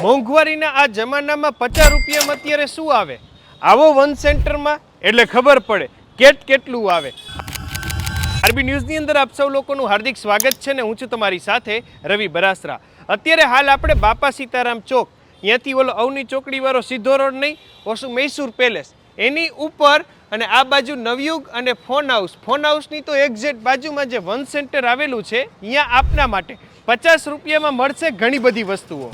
મોંઘવારીના આ જમાનામાં 50 રૂપિયામાં અત્યારે શું આવે? આવો વન સેન્ટરમાં એટલે ખબર પડે કેટલું આવે. આરબી ન્યૂઝની અંદર આપ સૌ લોકોનું હાર્દિક સ્વાગત છે ને હું છું તમારી સાથે રવિ બરાસરા. અત્યારે હાલ આપણે બાપા સીતારામ ચોક, અહીંયાથી ઓલો અવની ચોકડીવાળો સીધો રોડ નહીં, ઓછું મૈસૂર પેલેસ એની ઉપર અને આ બાજુ નવયુગ અને ફોન હાઉસની તો એક્ઝેક્ટ બાજુમાં જે વન સેન્ટર આવેલું છે, અહીંયા આપના માટે 50 રૂપિયામાં મળશે ઘણી બધી વસ્તુઓ.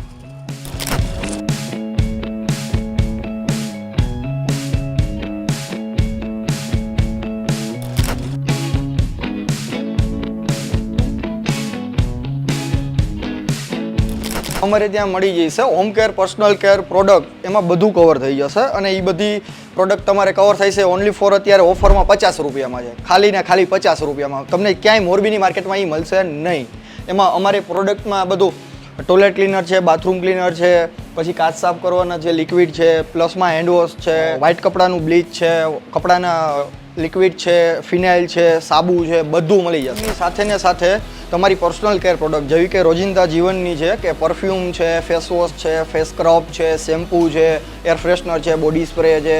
અમારે ત્યાં મળી જશે home care, personal care product, એમાં બધું કવર થઈ જશે અને એ બધી પ્રોડક્ટ તમારે કવર થઈ છે ઓનલી ફોર અત્યારે ઓફરમાં 50 રૂપિયામાં છે. ખાલી ને ખાલી 50 રૂપિયામાં તમને ક્યાંય મોરબીની માર્કેટમાં એ મળશે નહીં. એમાં અમારે પ્રોડક્ટમાં બધું ટોયલેટ ક્લીનર છે, બાથરૂમ ક્લીનર છે, પછી કાચ સાફ કરવાના જે લિક્વિડ છે, પ્લસમાં હેન્ડવોશ છે, વ્હાઇટ કપડાનું બ્લીચ છે, કપડાના લિક્વિડ છે, ફિનાઇલ છે, સાબુ છે, બધું મળી જશે. સાથે ને સાથે તમારી પર્સનલ કેર પ્રોડક્ટ જેવી કે રોજિંદા જીવનની છે કે પરફ્યુમ છે, ફેસ વોશ છે, ફેસ સ્ક્રબ છે, શેમ્પૂ છે, એર ફ્રેશનર છે, બોડી સ્પ્રે છે,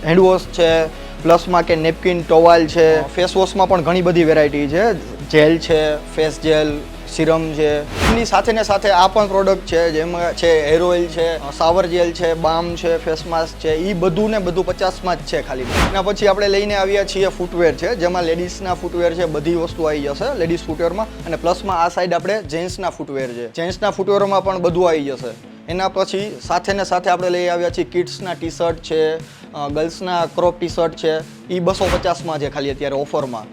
હેન્ડવોશ છે, પ્લસમાં કે નેપકિન, ટોવાલ છે. ફેસ વોશમાં પણ ઘણી બધી વેરાયટી છે, જેલ છે, ફેસ જેલ, સિરમ છે. એની સાથે ને સાથે આ પણ પ્રોડક્ટ છે જેમાં છે હેર ઓઇલ છે, શાવર જેલ છે, બામ છે, ફેસ માસ્ક છે, એ બધું ને બધું 50માં જ છે ખાલી. એના પછી આપણે લઈને આવ્યા છીએ ફૂટવેર છે, જેમાં લેડીઝના ફૂટવેર છે, બધી વસ્તુ આવી જશે લેડીઝ ફૂટવેરમાં. અને પ્લસમાં આ સાઈડ આપણે જેન્ટ્સના ફૂટવેર છે, જેન્ટ્સના ફૂટવેરમાં પણ બધું આવી જશે. એના પછી સાથે ને સાથે આપણે લઈ આવ્યા છીએ કિડ્સના ટી શર્ટ છે, ગર્લ્સના ક્રોપ ટી શર્ટ છે, એ 250માં છે ખાલી અત્યારે ઓફરમાં.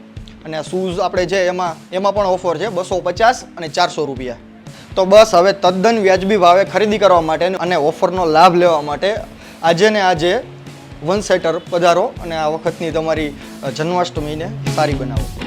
અને શૂઝ આપણે છે એમાં પણ ઓફર છે 250 અને 400 રૂપિયા. તો બસ હવે તદ્દન વ્યાજબી ભાવે ખરીદી કરવા માટે અને ઓફરનો લાભ લેવા માટે આજે ને આજે વન સેન્ટર પધારો અને આ વખતની તમારી જન્માષ્ટમીને સારી બનાવો.